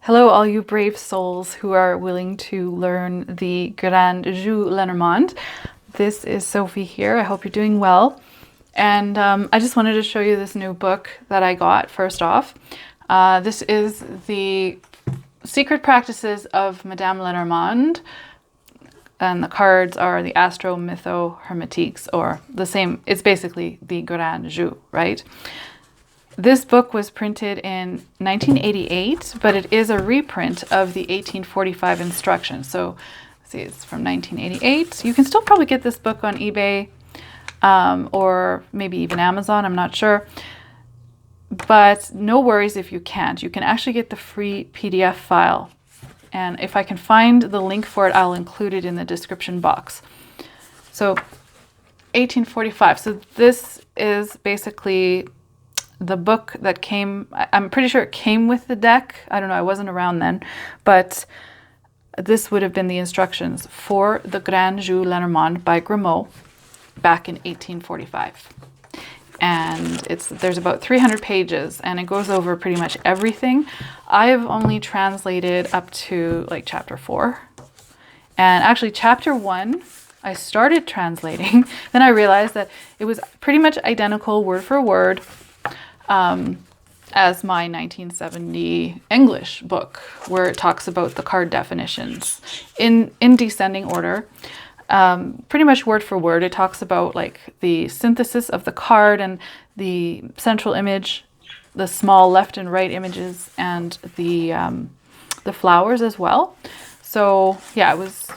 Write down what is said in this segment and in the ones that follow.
Hello, all you brave souls who are willing to learn the Grand Jeu Lenormand. This is Sophie here. I hope you're doing well. And I just wanted to show you this new book that I got first off. This is the Secret Practices of Madame Lenormand. And the cards are the Astro Mytho Hermetiques, or the same. It's basically the Grand Jeu, right? This book was printed in 1988, but it is a reprint of the 1845 instructions. So, see, it's from 1988. You can still probably get this book on eBay or maybe even Amazon, I'm not sure. But no worries if you can't. You can actually get the free PDF file. And if I can find the link for it, I'll include it in the description box. So, 1845. So this is basically the book that came, I'm pretty sure it came with the deck. I don't know, I wasn't around then, but this would have been the instructions for the Grand Jeu Lenormand by Grimaud back in 1845. And there's about 300 pages and it goes over pretty much everything. I've only translated up to like chapter 4. And actually chapter 1, I started translating. Then I realized that it was pretty much identical word for word as my 1970 English book, where it talks about the card definitions in descending order. Pretty much word for word, it talks about like the synthesis of the card and the central image, the small left and right images, and the flowers as well. So yeah, I was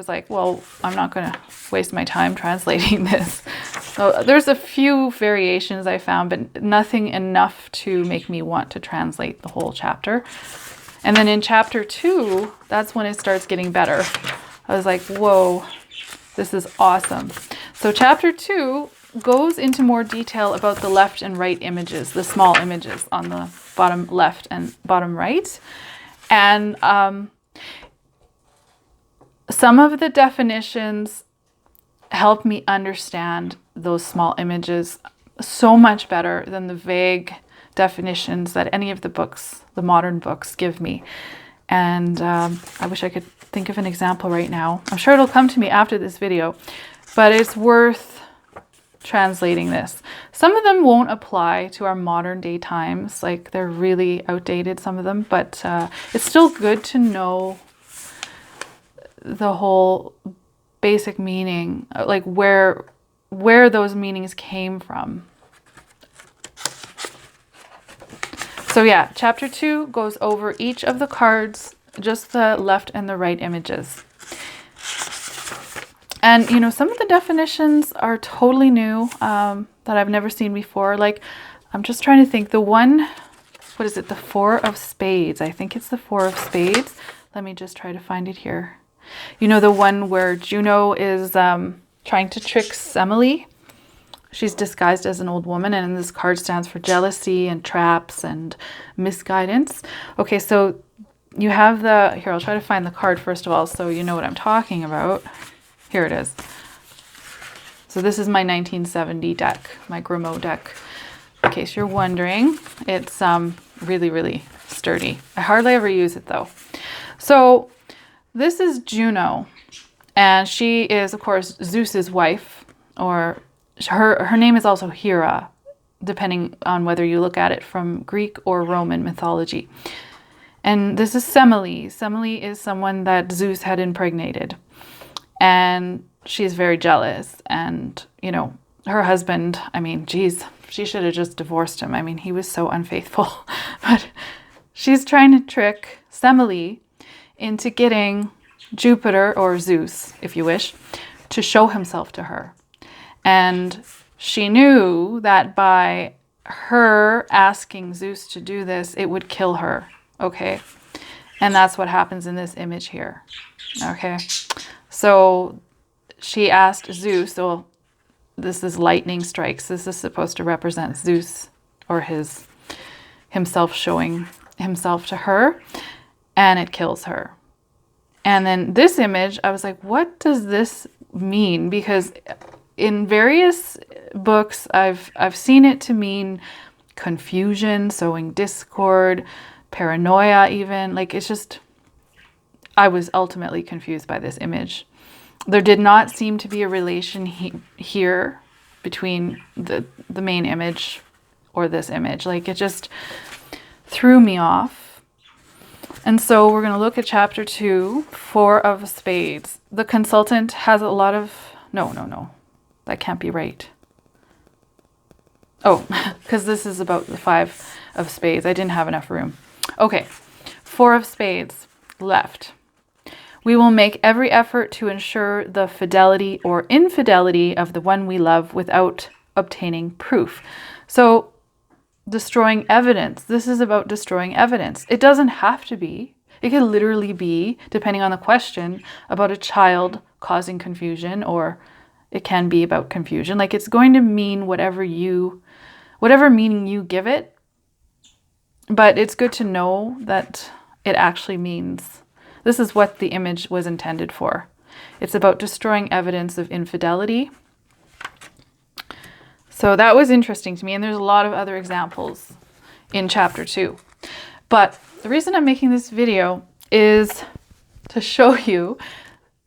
like, well, I'm not going to waste my time translating this. So there's a few variations I found, but nothing enough to make me want to translate the whole chapter. And then in chapter 2, that's when it starts getting better. I was like, whoa, this is awesome. So chapter 2 goes into more detail about the left and right images, the small images on the bottom left and bottom right. And some of the definitions help me understand those small images so much better than the vague definitions that any of the books, the modern books, give me. And I wish I could think of an example right now. I'm sure it'll come to me after this video, but it's worth translating this. Some of them won't apply to our modern day times, like they're really outdated, some of them, but it's still good to know the whole basic meaning, like where those meanings came from. So yeah, chapter 2 goes over each of the cards, just the left and the right images. And you know, some of the definitions are totally new that I've never seen before. Like, I'm just trying to think, the one, what is it? The 4 of Spades. I think it's the 4 of Spades. Let me just try to find it here. You know, the one where Juno is trying to trick Semele. She's disguised as an old woman, and this card stands for jealousy and traps and misguidance. Okay, so you have here, I'll try to find the card first of all so you know what I'm talking about. Here it is. So this is my 1970 deck, my Grimaud deck. In case you're wondering, it's really, really sturdy. I hardly ever use it though. So this is Juno, and she is, of course, Zeus's wife, or her name is also Hera, depending on whether you look at it from Greek or Roman mythology. And this is Semele. Semele is someone that Zeus had impregnated, and she's very jealous. And, you know, her husband, I mean, geez, she should have just divorced him. I mean, he was so unfaithful. But she's trying to trick Semele into getting Jupiter, or Zeus, if you wish, to show himself to her. And she knew that by her asking Zeus to do this, it would kill her, okay? And that's what happens in this image here, okay? So she asked Zeus, well, this is lightning strikes. This is supposed to represent Zeus, or himself showing himself to her, and it kills her. And then this image, I was like, what does this mean? Because in various books, I've seen it to mean confusion, sowing discord, paranoia even. Like, it's just, I was ultimately confused by this image. There did not seem to be a relation here between the main image or this image. Like, it just threw me off. And so we're going to look at chapter 2, 4 of spades. The consultant has a lot of, no, that can't be right. Oh, because this is about the 5 of spades. I didn't have enough room. Okay, 4 of spades left. We will make every effort to ensure the fidelity or infidelity of the one we love without obtaining proof. So, destroying evidence. This is about destroying evidence. It doesn't have to be. It could literally be, depending on the question, about a child causing confusion, or it can be about confusion. Like, it's going to mean whatever meaning you give it. But it's good to know that it actually means, this is what the image was intended for. It's about destroying evidence of infidelity. So that was interesting to me, and there's a lot of other examples in chapter 2. But the reason I'm making this video is to show you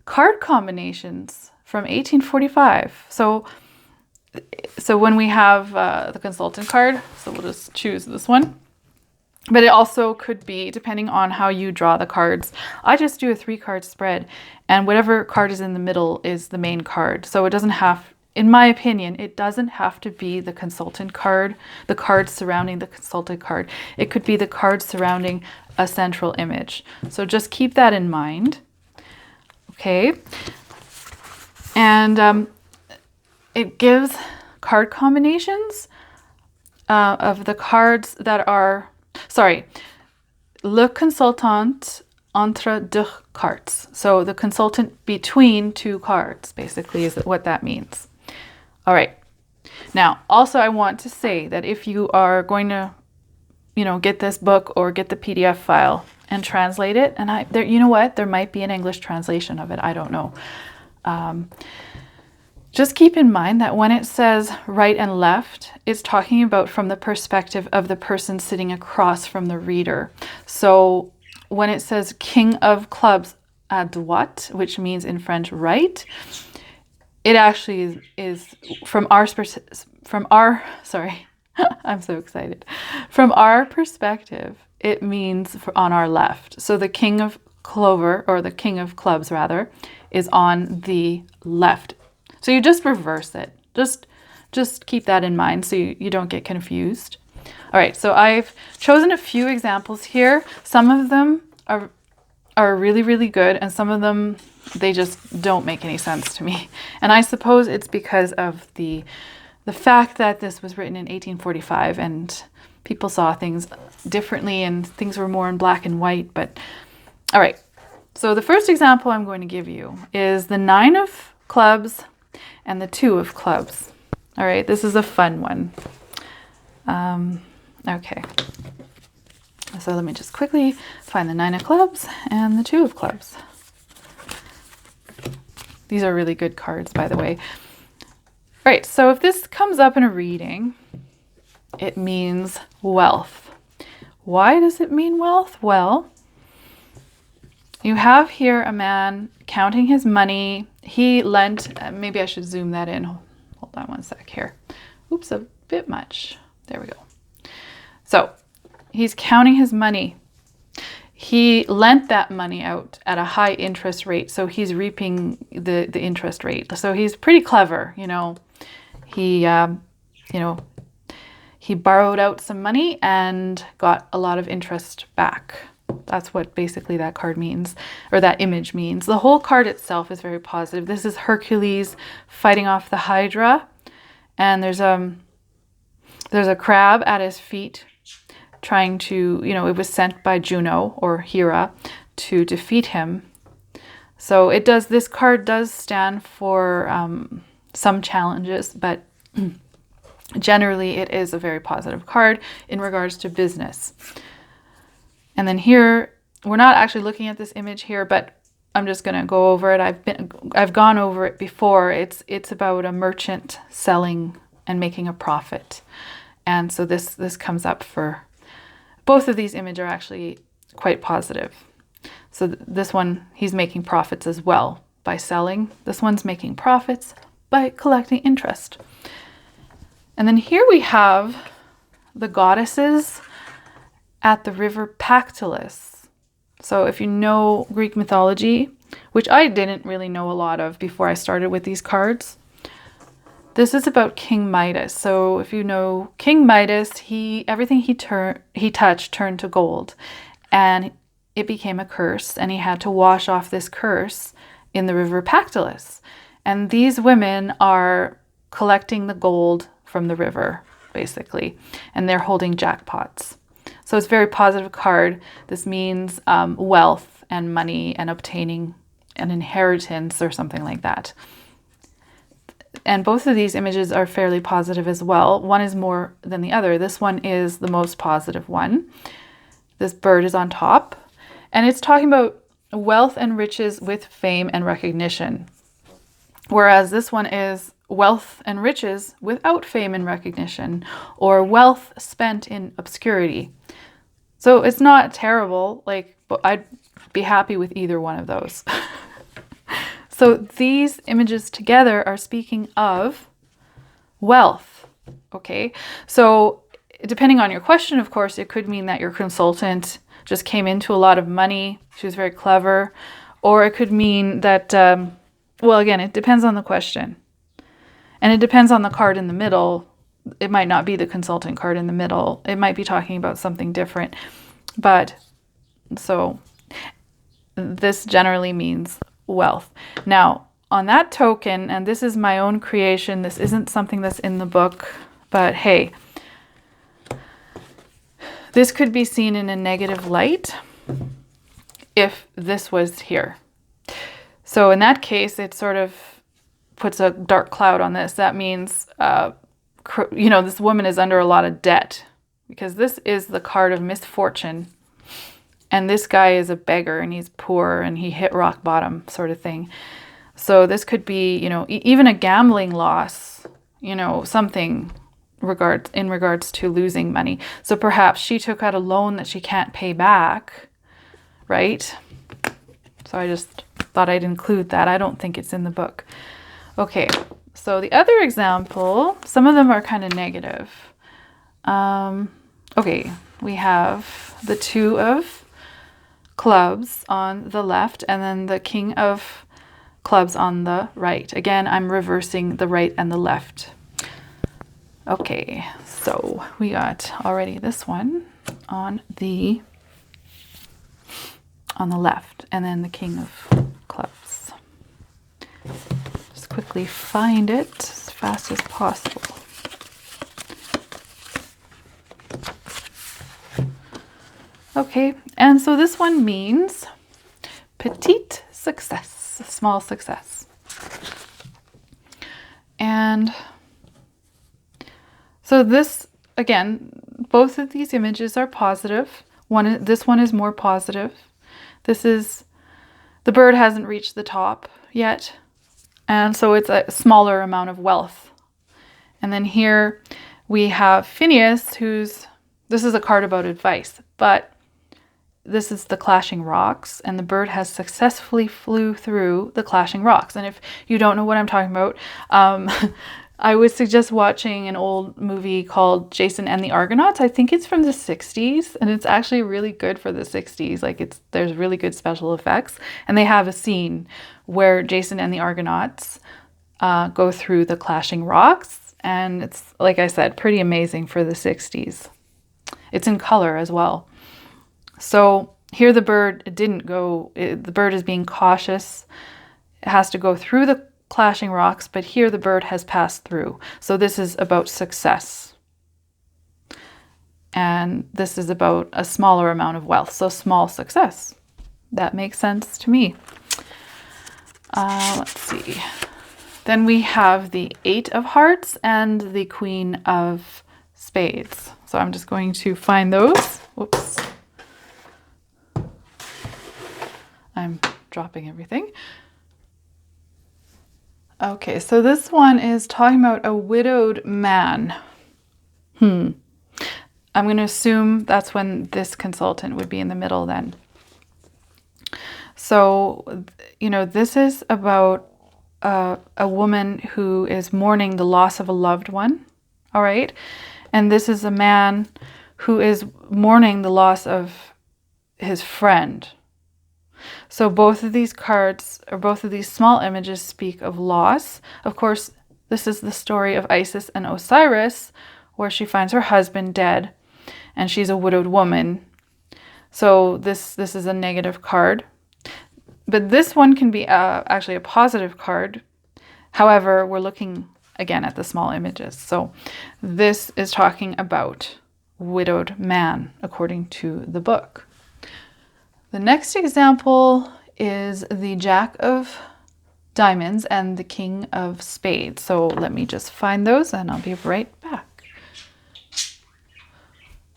card combinations from 1845. So when we have the consultant card, so we'll just choose this one. But it also could be, depending on how you draw the cards. I just do a 3-card spread, and whatever card is in the middle is the main card. So it doesn't have, in my opinion, it doesn't have to be the consultant card, the card surrounding the consultant card. It could be the card surrounding a central image. So just keep that in mind. Okay. And it gives card combinations of the cards that are, le consultant entre deux cartes. So the consultant between 2 cards, basically, is what that means. All right. Now, also, I want to say that if you are going to, get this book or get the PDF file and translate it, and you know what? There might be an English translation of it. I don't know. Just keep in mind that when it says right and left, it's talking about from the perspective of the person sitting across from the reader. So when it says King of Clubs à droite, which means in French right, it actually is from our I'm so excited. From our perspective, it means on our left. So the King of Clover, or the King of Clubs rather, is on the left. So you just reverse it. Just keep that in mind so you don't get confused. All right, so I've chosen a few examples here. Some of them are really, really good, and some of them, they just don't make any sense to me. And I suppose it's because of the fact that this was written in 1845 and people saw things differently and things were more in black and white. But all right, so the first example I'm going to give you is the 9 of clubs and the 2 of clubs. All right, this is a fun one. Okay, so let me just quickly find the 9 of clubs and the 2 of clubs. These are really good cards, by the way. All right, so if this comes up in a reading, it means wealth. Why does it mean wealth? Well, you have here a man counting his money. He lent, maybe I should zoom that in. Hold on one sec here. Oops, a bit much. There we go. So he's counting his money. He lent that money out at a high interest rate, so he's reaping the interest rate. So he's pretty clever, He borrowed out some money and got a lot of interest back. That's what basically that card means, or that image means. The whole card itself is very positive. This is Hercules fighting off the Hydra, and there's a crab at his feet trying to, it was sent by Juno or Hera to defeat him. So this card does stand for some challenges, but generally it is a very positive card in regards to business. And then here, we're not actually looking at this image here, but I'm just going to go over it. I've gone over it before. It's about a merchant selling and making a profit. And so this comes up for both of these images are actually quite positive. So this one, he's making profits as well by selling. This one's making profits by collecting interest. And then here we have the goddesses at the river Pactolus. So if you know Greek mythology, which I didn't really know a lot of before I started with these cards, this is about King Midas. So if you know King Midas, everything he touched turned to gold, and it became a curse, and he had to wash off this curse in the river Pactolus. And these women are collecting the gold from the river, basically, and they're holding jackpots. So it's a very positive card. This means wealth and money and obtaining an inheritance or something like that. And both of these images are fairly positive as well. One is more than the other. This one is the most positive one. This bird is on top, and it's talking about wealth and riches with fame and recognition. Whereas this one is wealth and riches without fame and recognition, or wealth spent in obscurity. So it's not terrible, but I'd be happy with either one of those. So these images together are speaking of wealth, okay? So depending on your question, of course, it could mean that your consultant just came into a lot of money. She was very clever. Or it could mean that, well, again, it depends on the question. And it depends on the card in the middle. It might not be the consultant card in the middle. It might be talking about something different. But so this generally means wealth. Now, on that token, and this is my own creation, this isn't something that's in the book, but hey, this could be seen in a negative light if this was here. So in that case, it sort of puts a dark cloud on this. That means, this woman is under a lot of debt, because this is the card of misfortune. And this guy is a beggar, and he's poor, and he hit rock bottom sort of thing. So this could be, even a gambling loss, something in regards to losing money. So perhaps she took out a loan that she can't pay back, right? So I just thought I'd include that. I don't think it's in the book. Okay, so the other example, some of them are kind of negative. Okay, we have the 2 of clubs on the left, and then the king of clubs on the right. Again, I'm reversing the right and the left. Okay, so we got already this one on the left, and then the king of clubs. Just quickly find it as fast as possible. Okay, and so this one means petite success, small success. And so this, again, both of these images are positive. This one is more positive. The bird hasn't reached the top yet, and so it's a smaller amount of wealth. And then here we have Phineas, this is a card about advice, but this is the clashing rocks, and the bird has successfully flew through the clashing rocks. And if you don't know what I'm talking about, I would suggest watching an old movie called Jason and the Argonauts. I think it's from the 60s, and it's actually really good for the 60s. There's really good special effects, and they have a scene where Jason and the Argonauts go through the clashing rocks, and it's, like I said, pretty amazing for the 60s. It's in color as well. So here the bird the bird is being cautious. It has to go through the clashing rocks, but here the bird has passed through. So this is about success. And this is about a smaller amount of wealth. So small success. That makes sense to me. Let's see. Then we have the 8 of hearts and the Queen of spades. So I'm just going to find those. Whoops. I'm dropping everything. Okay, so this one is talking about a widowed man. I'm going to assume that's when this consultant would be in the middle then. So, you know, this is about a woman who is mourning the loss of a loved one, all right? And this is a man who is mourning the loss of his friend. So both of these cards, or both of these small images, speak of loss. Of course, this is the story of Isis and Osiris, where she finds her husband dead, and she's a widowed woman. So this is a negative card. But this one can be actually a positive card. However, we're looking again at the small images. So this is talking about widowed man, according to the book. The next example is the Jack of Diamonds and the King of Spades. So let me just find those and I'll be right back.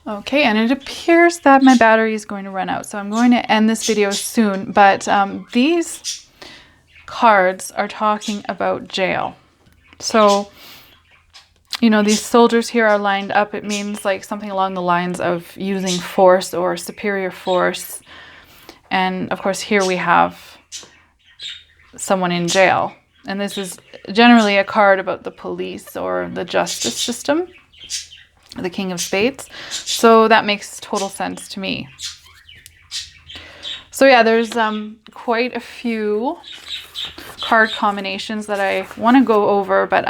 Okay, and it appears that my battery is going to run out, so I'm going to end this video soon, but these cards are talking about jail. So, you know, these soldiers here are lined up. It means like something along the lines of using force or superior force. And of course, here we have someone in jail. And this is generally a card about the police or the justice system. The King of Spades. So that makes total sense to me. So yeah, there's quite a few card combinations that I want to go over, but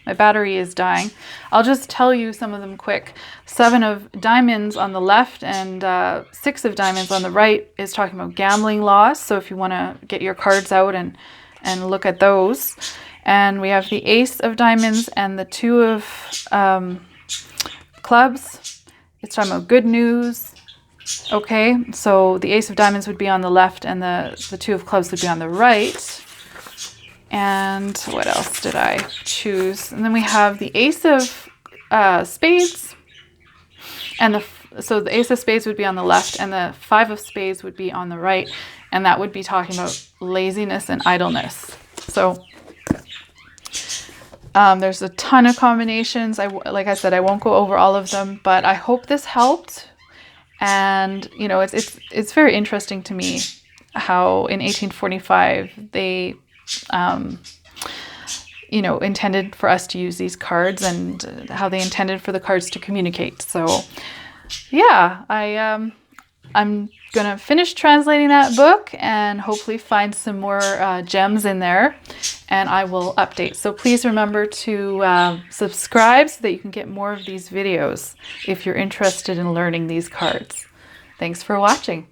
my battery is dying. I'll just tell you some of them quick. 7 of diamonds on the left and 6 of diamonds on the right is talking about gambling loss. So if you want to get your cards out and look at those. And we have the Ace of Diamonds and the 2 of clubs. It's talking about good news. Okay, so the Ace of Diamonds would be on the left and the 2 of clubs would be on the right. And what else did I choose? And then we have the Ace of Spades. And so the Ace of Spades would be on the left and the 5 of Spades would be on the right. And that would be talking about laziness and idleness. So there's a ton of combinations. Like I said, I won't go over all of them, but I hope this helped. And, you know, it's very interesting to me how in 1845 they, you know, intended for us to use these cards and how they intended for the cards to communicate. So, yeah, I'm going to finish translating that book and hopefully find some more gems in there, and I will update. So please remember to subscribe so that you can get more of these videos if you're interested in learning these cards. Thanks for watching.